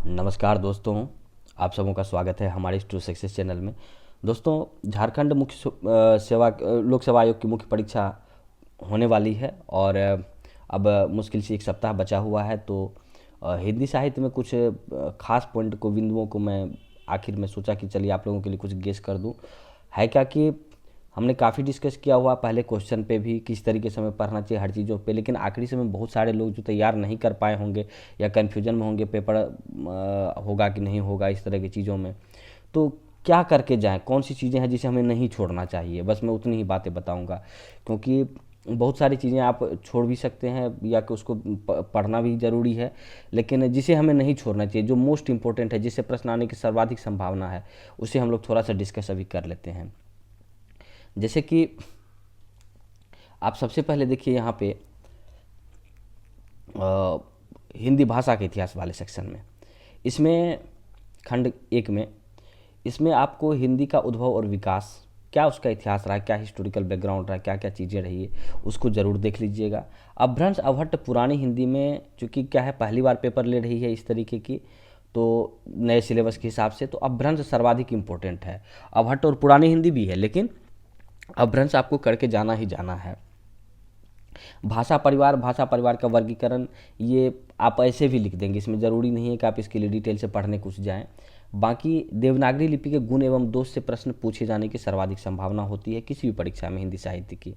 नमस्कार दोस्तों, आप सबों का स्वागत है हमारे इस टू सक्सेस चैनल में। दोस्तों, झारखंड लोक सेवा आयोग की मुख्य परीक्षा होने वाली है और अब मुश्किल से एक सप्ताह बचा हुआ है। तो हिंदी साहित्य में कुछ खास पॉइंट को बिंदुओं को मैं आखिर में सोचा कि चलिए आप लोगों के लिए कुछ गेस कर दूं। है क्या कि हमने काफ़ी डिस्कस किया हुआ पहले क्वेश्चन पे भी, किस तरीके से हमें पढ़ना चाहिए हर चीज़ों पे, लेकिन आखिरी समय बहुत सारे लोग जो तैयार नहीं कर पाए होंगे या कन्फ्यूजन में होंगे पेपर होगा कि नहीं होगा इस तरह की चीज़ों में। तो क्या करके जाएं, कौन सी चीज़ें हैं जिसे हमें नहीं छोड़ना चाहिए, बस मैं उतनी ही बातें बताऊंगा। क्योंकि बहुत सारी चीज़ें आप छोड़ भी सकते हैं या कि उसको पढ़ना भी ज़रूरी है, लेकिन जिसे हमें नहीं छोड़ना चाहिए, जो मोस्ट इंपॉर्टेंट है, जिससे प्रश्न आने की सर्वाधिक संभावना है, उसे हम लोग थोड़ा सा डिस्कस अभी कर लेते हैं। जैसे कि आप सबसे पहले देखिए यहाँ पे अ, हिंदी भाषा के इतिहास वाले सेक्शन में, इसमें खंड एक में, इसमें आपको हिंदी का उद्भव और विकास, क्या उसका इतिहास रहा, क्या हिस्टोरिकल बैकग्राउंड रहा, क्या क्या चीज़ें रही है, उसको ज़रूर देख लीजिएगा। अपभ्रंश अवहट्ट पुरानी हिंदी में, चूँकि क्या है पहली बार पेपर ले रही है इस तरीके की, तो नए सिलेबस के हिसाब से तो अपभ्रंश सर्वाधिक इम्पोर्टेंट है। अवहट्ट और पुरानी हिंदी भी है, लेकिन अपभ्रंश आपको करके जाना ही जाना है। भाषा परिवार का वर्गीकरण, ये आप ऐसे भी लिख देंगे, इसमें ज़रूरी नहीं है कि आप इसके लिए डिटेल से पढ़ने कुछ जाएं। बाकी देवनागरी लिपि के गुण एवं दोष से प्रश्न पूछे जाने की सर्वाधिक संभावना होती है किसी भी परीक्षा में हिंदी साहित्य की,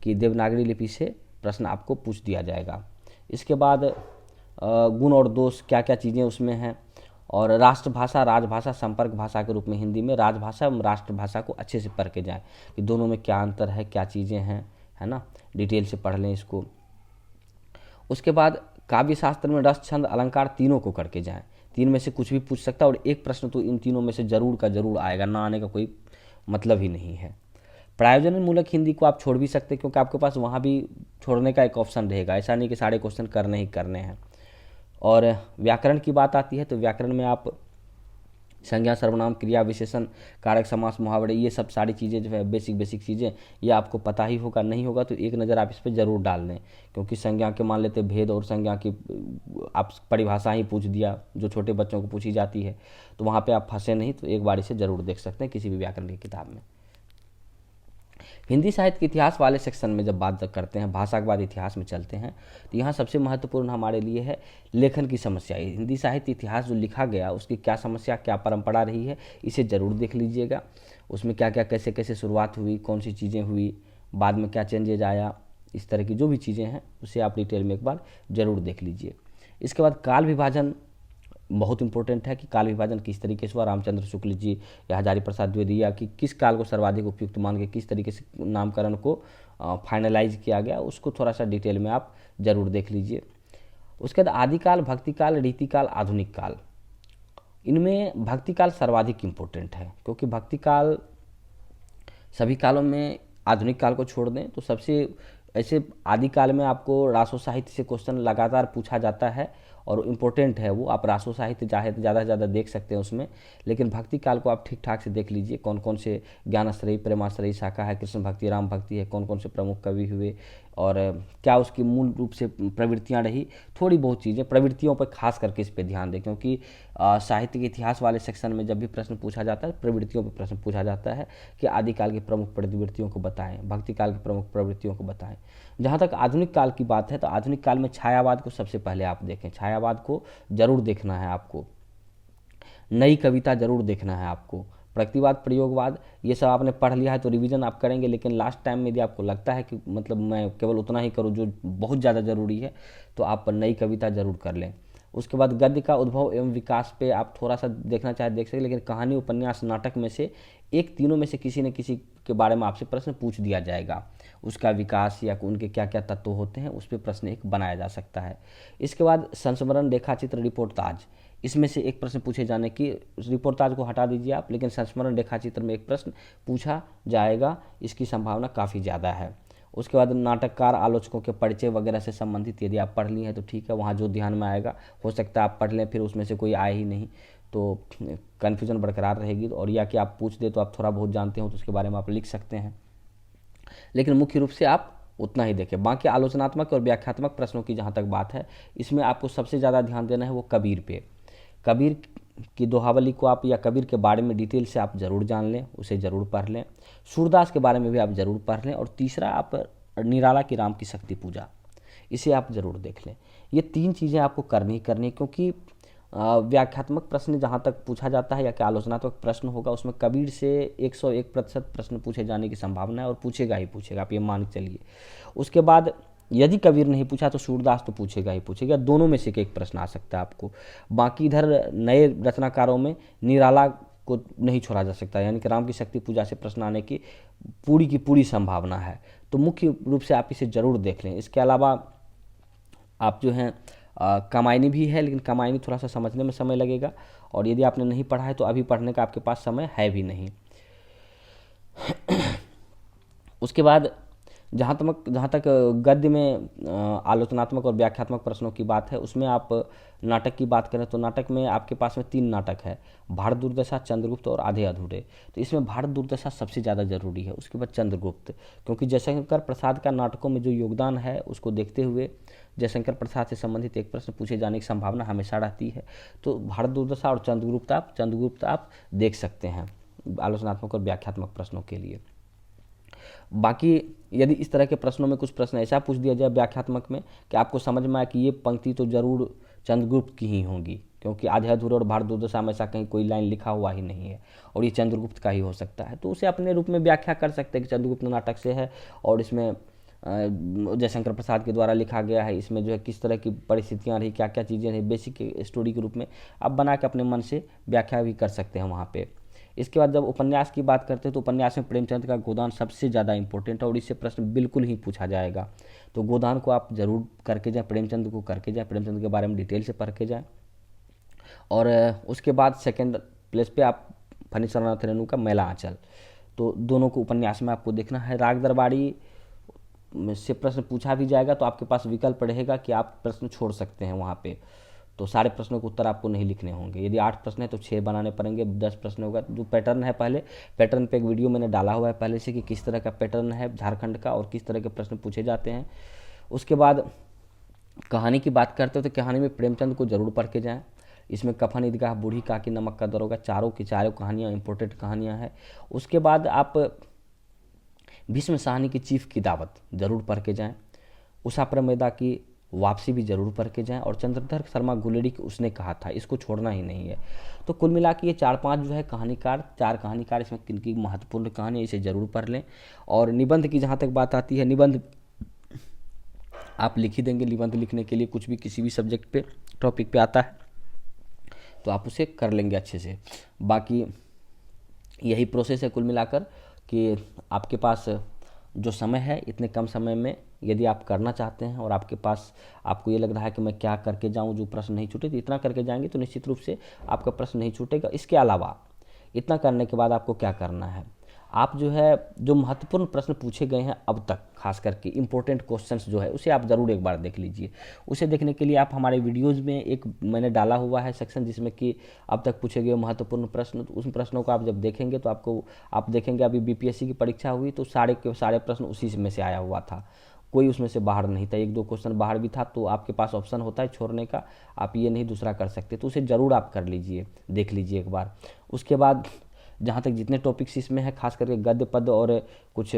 कि देवनागरी लिपि से प्रश्न आपको पूछ दिया जाएगा। इसके बाद गुण और दोष क्या क्या चीज़ें उसमें हैं, और राष्ट्रभाषा राजभाषा संपर्क भाषा के रूप में हिंदी में राजभाषा एवं राष्ट्रभाषा को अच्छे से पढ़ के जाएं कि दोनों में क्या अंतर है, क्या चीज़ें हैं, है ना, डिटेल से पढ़ लें इसको। उसके बाद काव्य शास्त्र में रस छंद अलंकार तीनों को करके जाएं, तीन में से कुछ भी पूछ सकता है और एक प्रश्न तो इन तीनों में से जरूर का जरूर आएगा, ना आने का कोई मतलब ही नहीं है। प्रायोजन मूलक हिंदी को आप छोड़ भी सकते हैं, क्योंकि आपके पास वहाँ भी छोड़ने का एक ऑप्शन रहेगा, ऐसा नहीं कि सारे क्वेश्चन करने ही करने हैं। और व्याकरण की बात आती है तो व्याकरण में आप संज्ञा सर्वनाम क्रिया विशेषण कारक समास मुहावरे, ये सब सारी चीज़ें जो है बेसिक चीज़ें, ये आपको पता ही होगा, नहीं होगा तो एक नज़र आप इस पर ज़रूर डाल लें। क्योंकि संज्ञा के मान लेते भेद और संज्ञा की आप परिभाषा ही पूछ दिया जो छोटे बच्चों को पूछी जाती है, तो वहाँ पे आप फंसे नहीं, तो एक बार इसे ज़रूर देख सकते हैं किसी भी व्याकरण की किताब में। हिंदी साहित्य के इतिहास वाले सेक्शन में जब बात करते हैं, भाषा के बाद इतिहास में चलते हैं, तो यहाँ सबसे महत्वपूर्ण हमारे लिए है लेखन की समस्या। हिंदी साहित्य इतिहास जो लिखा गया उसकी क्या समस्या, क्या परंपरा रही है, इसे ज़रूर देख लीजिएगा। उसमें क्या क्या कैसे कैसे शुरुआत हुई, कौन सी चीज़ें हुई, बाद में क्या चेंजेज आया, इस तरह की जो भी चीज़ें हैं उसे आप डिटेल में एक बार ज़रूर देख लीजिए। इसके बाद काल विभाजन बहुत इंपॉर्टेंट है कि काल विभाजन किस तरीके से हुआ, रामचंद्र शुक्ल जी या हजारी प्रसाद द्विवेदी या कि किस काल को सर्वाधिक उपयुक्त मान के किस तरीके से नामकरण को फाइनलाइज किया गया, उसको थोड़ा सा डिटेल में आप ज़रूर देख लीजिए। उसके बाद आदिकाल, भक्तिकाल, रीतिकाल, आधुनिक काल, इनमें भक्तिकाल सर्वाधिक इम्पोर्टेंट है, क्योंकि भक्तिकाल सभी कालों में आधुनिक काल को छोड़ दें तो सबसे ऐसे आदिकाल में आपको रासो साहित्य से क्वेश्चन लगातार पूछा जाता है और इम्पोर्टेंट है वो, आप रासो साहित्य चाहे तो ज़्यादा से ज़्यादा देख सकते हैं उसमें, लेकिन भक्ति काल को आप ठीक ठाक से देख लीजिए, कौन कौन से ज्ञानाश्रयी प्रेमाश्रयी शाखा है, कृष्ण भक्ति राम भक्ति है, कौन कौन से प्रमुख कवि हुए और क्या उसकी मूल रूप से प्रवृत्तियाँ रही, थोड़ी बहुत चीज़ें प्रवृत्तियों पर खास करके इस पर ध्यान दें। क्योंकि साहित्य के इतिहास वाले सेक्शन में जब भी प्रश्न पूछा जाता है प्रवृत्तियों पर प्रश्न पूछा जाता है कि आदिकाल की प्रमुख प्रवृत्तियों को बताएं, भक्ति काल की प्रमुख प्रवृत्तियों को बताएं। जहाँ तक आधुनिक काल की बात है तो आधुनिक काल में छायावाद को सबसे पहले आप देखें, छायावाद को जरूर देखना है आपको, नई कविता जरूर देखना है आपको, प्रतिवाद प्रयोगवाद ये सब आपने पढ़ लिया है तो रिवीजन आप करेंगे, लेकिन लास्ट टाइम में यदि आपको लगता है कि मतलब मैं केवल उतना ही करूँ जो बहुत ज़्यादा ज़रूरी है, तो आप नई कविता जरूर कर लें। उसके बाद गद्य का उद्भव एवं विकास पे आप थोड़ा सा देखना चाहे देख सकते, लेकिन कहानी उपन्यास नाटक में से एक तीनों में से किसी न किसी के बारे में आपसे प्रश्न पूछ दिया जाएगा, उसका विकास या उनके क्या क्या तत्व होते हैं उस पर प्रश्न एक बनाया जा सकता है। इसके बाद संस्मरण रेखाचित्र रिपोर्टाज, इसमें से एक प्रश्न पूछे जाने की, रिपोर्टाज को हटा दीजिए आप, लेकिन संस्मरण रेखाचित्र में एक प्रश्न पूछा जाएगा, इसकी संभावना काफ़ी ज़्यादा है। उसके बाद नाटककार आलोचकों के परिचय वगैरह से संबंधित यदि आप पढ़ ली हैं तो ठीक है, वहाँ जो ध्यान में आएगा, हो सकता है आप पढ़ लें फिर उसमें से कोई आए ही नहीं तो कन्फ्यूजन बरकरार रहेगी, और या कि आप पूछ दे तो आप थोड़ा बहुत जानते हो तो उसके बारे में आप लिख सकते हैं, लेकिन मुख्य रूप से आप उतना ही देखें। बाकी आलोचनात्मक और व्याख्यात्मक प्रश्नों की जहाँ तक बात है, इसमें आपको सबसे ज़्यादा ध्यान देना है वो कबीर पे। कबीर की दोहावली को आप या कबीर के बारे में डिटेल से आप ज़रूर जान लें, उसे ज़रूर पढ़ लें। सूरदास के बारे में भी आप ज़रूर पढ़ लें। और तीसरा, आप निराला की राम की शक्ति पूजा, इसे आप ज़रूर देख लें। ये 3 चीज़ें आपको करनी ही करनी, क्योंकि व्याख्यात्मक प्रश्न जहाँ तक पूछा जाता है या कि आलोचनात्मक प्रश्न होगा, उसमें कबीर से 101% प्रश्न पूछे जाने की संभावना है, और पूछेगा ही पूछेगा, आप ये मान के चलिए। उसके बाद यदि कबीर नहीं पूछा तो सूरदास तो पूछेगा ही पूछेगा, दोनों में से एक प्रश्न आ सकता है आपको। बाकी इधर नए रचनाकारों में निराला को नहीं छोड़ा जा सकता, यानी कि राम की शक्ति पूजा से प्रश्न आने की पूरी संभावना है। तो मुख्य रूप से आप इसे ज़रूर देख लें। इसके अलावा आप जो हैं कामायनी भी है, लेकिन कामायनी थोड़ा सा समझने में समय लगेगा, और यदि आपने नहीं पढ़ा है तो अभी पढ़ने का आपके पास समय है भी नहीं। उसके बाद जहाँ तक गद्य में आलोचनात्मक और व्याख्यात्मक प्रश्नों की बात है, उसमें आप नाटक की बात करें तो नाटक में आपके पास में 3 नाटक है, भारत दुर्दशा, चंद्रगुप्त और आधे अधूरे। तो इसमें भारत दुर्दशा सबसे ज़्यादा जरूरी है, उसके बाद चंद्रगुप्त, क्योंकि जयशंकर प्रसाद का नाटकों में जो योगदान है उसको देखते हुए जयशंकर प्रसाद से संबंधित एक प्रश्न पूछे जाने की संभावना हमेशा रहती है। तो भारत दुर्दशा और चंद्रगुप्त आप देख सकते हैं आलोचनात्मक और व्याख्यात्मक प्रश्नों के लिए। बाकी यदि इस तरह के प्रश्नों में कुछ प्रश्न ऐसा पूछ दिया जाए व्याख्यात्मक में कि आपको समझ में आए कि ये पंक्ति तो जरूर चंद्रगुप्त की ही होगी, क्योंकि आधे अधूरे और भारत दुर्दशा में ऐसा कहीं कोई लाइन लिखा हुआ ही नहीं है, और ये चंद्रगुप्त का ही हो सकता है, तो उसे अपने रूप में व्याख्या कर सकते हैं कि चंद्रगुप्त नाटक से है, और इसमें जयशंकर प्रसाद के द्वारा लिखा गया है, इसमें जो है किस तरह की परिस्थितियाँ रही, क्या क्या चीज़ें रही, बेसिक स्टोरी के रूप में आप बना के अपने मन से व्याख्या भी कर सकते हैं वहाँ पे। इसके बाद जब उपन्यास की बात करते हैं तो उपन्यास में प्रेमचंद का गोदान सबसे ज़्यादा इंपॉर्टेंट है, और इससे प्रश्न बिल्कुल ही पूछा जाएगा। तो गोदान को आप जरूर करके जाएँ, प्रेमचंद को करके जाएँ, प्रेमचंद के बारे में डिटेल से पढ़ के जाएँ। और उसके बाद सेकेंड प्लेस पे आप फणीश्वरनाथ रेणु का मैला आंचल, तो दोनों को उपन्यास में आपको देखना है। राग दरबारी से प्रश्न पूछा भी जाएगा तो आपके पास विकल्प रहेगा कि आप प्रश्न छोड़ सकते हैं वहाँ पे, तो सारे प्रश्नों के उत्तर आपको नहीं लिखने होंगे। यदि 8 प्रश्न है तो 6 बनाने पड़ेंगे, 10 प्रश्न होगा। जो पैटर्न है, पहले पैटर्न पे एक वीडियो मैंने डाला हुआ है पहले से कि किस तरह का पैटर्न है झारखंड का और किस तरह के प्रश्न पूछे जाते हैं। उसके बाद कहानी की बात करते हो तो कहानी में प्रेमचंद को जरूर पढ़ के जाएँ। इसमें कफन ईदगाह, बूढ़ी काकी, नमक का दरोगा, चारों की चारों कहानियाँ इंपॉर्टेंट कहानियाँ हैं। उसके बाद आप भीष्म साहनी की चीफ की दावत जरूर पढ़ के जाएँ। उषा प्रमेदा की वापसी भी जरूर पढ़ के जाएं, और चंद्रधर शर्मा गुलेरी की उसने कहा था, इसको छोड़ना ही नहीं है। तो कुल मिला के ये 4-5 जो है कहानीकार, 4 कहानीकार, इसमें किनकी महत्वपूर्ण कहानी है इसे जरूर पढ़ लें। और निबंध की जहाँ तक बात आती है, निबंध आप लिख ही देंगे। निबंध लिखने के लिए कुछ भी किसी भी सब्जेक्ट पे टॉपिक पे आता है तो आप उसे कर लेंगे अच्छे से। बाकी यही प्रोसेस है कुल मिलाकर कि आपके पास जो समय है, इतने कम समय में यदि आप करना चाहते हैं और आपके पास आपको ये लग रहा है कि मैं क्या करके जाऊं जो प्रश्न नहीं छूटे, तो इतना करके जाएंगे तो निश्चित रूप से आपका प्रश्न नहीं छूटेगा। इसके अलावा इतना करने के बाद आपको क्या करना है, आप जो है जो महत्वपूर्ण प्रश्न पूछे गए हैं अब तक, खास करके इंपॉर्टेंट क्वेश्चंस जो है उसे आप ज़रूर एक बार देख लीजिए। उसे देखने के लिए आप हमारे वीडियोज़ में एक मैंने डाला हुआ है सेक्शन जिसमें कि अब तक पूछे गए महत्वपूर्ण प्रश्न, तो उस प्रश्नों को आप जब देखेंगे तो आपको आप देखेंगे अभी बीपीएससी की परीक्षा हुई तो सारे के सारे प्रश्न उसी में से आया हुआ था, कोई उसमें से बाहर नहीं था। 1-2 क्वेश्चन बाहर भी था, तो आपके पास ऑप्शन होता है छोड़ने का, आप ये नहीं दूसरा कर सकते, तो उसे ज़रूर आप कर लीजिए, देख लीजिए एक बार। उसके बाद जहाँ तक जितने टॉपिक्स इसमें है, खास करके गद्य पद्य और कुछ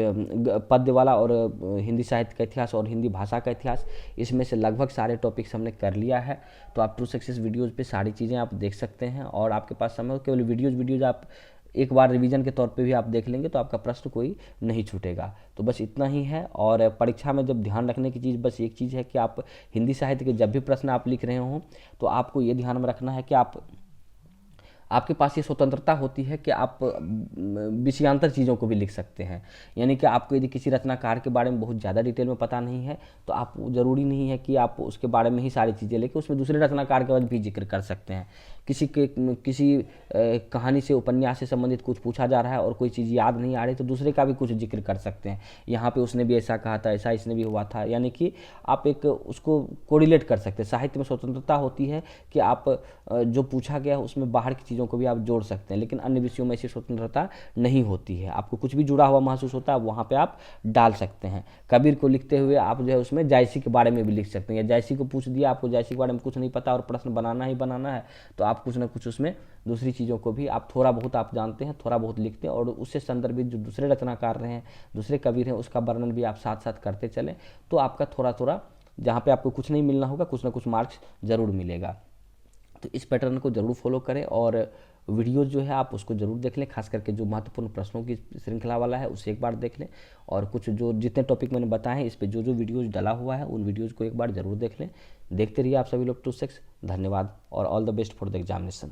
पद्य वाला और हिंदी साहित्य का इतिहास और हिंदी भाषा का इतिहास, इसमें से लगभग सारे टॉपिक्स हमने कर लिया है। तो आप ट्रू सक्सेस वीडियोज़ पे सारी चीज़ें आप देख सकते हैं, और आपके पास समय केवल वीडियोज़ आप एक बार रिवीजन के तौर पे भी आप देख लेंगे तो आपका प्रश्न कोई नहीं छूटेगा। तो बस इतना ही है। और परीक्षा में जब ध्यान रखने की चीज़ बस एक चीज़ है कि आप हिंदी साहित्य के जब भी प्रश्न आप लिख रहे हों तो आपको ये ध्यान में रखना है कि आपके पास ये स्वतंत्रता होती है कि आप विषयांतर चीज़ों को भी लिख सकते हैं। यानी कि आपको यदि किसी रचनाकार के बारे में बहुत ज़्यादा डिटेल में पता नहीं है तो आप ज़रूरी नहीं है कि आप उसके बारे में ही सारी चीज़ें लेके उसमें दूसरे रचनाकार का भी जिक्र कर सकते हैं। किसी कहानी से, उपन्यास से संबंधित कुछ पूछा जा रहा है और कोई चीज़ याद नहीं आ रही तो दूसरे का भी कुछ जिक्र कर सकते हैं। यहाँ पे उसने भी ऐसा कहा था, ऐसा इसने भी हुआ था, यानी कि आप एक उसको कोरिलेट कर सकते हैं। साहित्य में स्वतंत्रता होती है कि आप जो पूछा गया उसमें बाहर की चीज़ों चीज़ों को भी आप जोड़ सकते हैं, लेकिन अन्य विषयों में ऐसी स्वतंत्रता नहीं होती है। आपको कुछ भी जुड़ा हुआ महसूस होता है वहाँ पे आप डाल सकते हैं। कबीर को लिखते हुए आप जो है उसमें जायसी के बारे में भी लिख सकते हैं, या जायसी को पूछ दिया, आपको जायसी के बारे में कुछ नहीं पता और प्रश्न बनाना ही बनाना है, तो आप कुछ ना कुछ उसमें दूसरी चीज़ों को भी आप थोड़ा बहुत आप जानते हैं, थोड़ा बहुत लिखते हैं, और उससे संदर्भित जो दूसरे रचनाकार रहे हैं, दूसरे कबीर हैं, उसका वर्णन भी आप साथ साथ करते चलें, तो आपका थोड़ा थोड़ा जहाँ पे आपको कुछ नहीं मिलना होगा, कुछ ना कुछ मार्क्स ज़रूर मिलेगा। तो इस पैटर्न को ज़रूर फॉलो करें, और वीडियोज़ जो है आप उसको ज़रूर देख लें, खास करके जो महत्वपूर्ण प्रश्नों की श्रृंखला वाला है उसे एक बार देख लें, और कुछ जो जितने टॉपिक मैंने बताए हैं इस पर जो जो वीडियोज़ डला हुआ है उन वीडियोज़ को एक बार ज़रूर देख लें। देखते रहिए आप सभी लोग 2 6। धन्यवाद और all the best for the examination.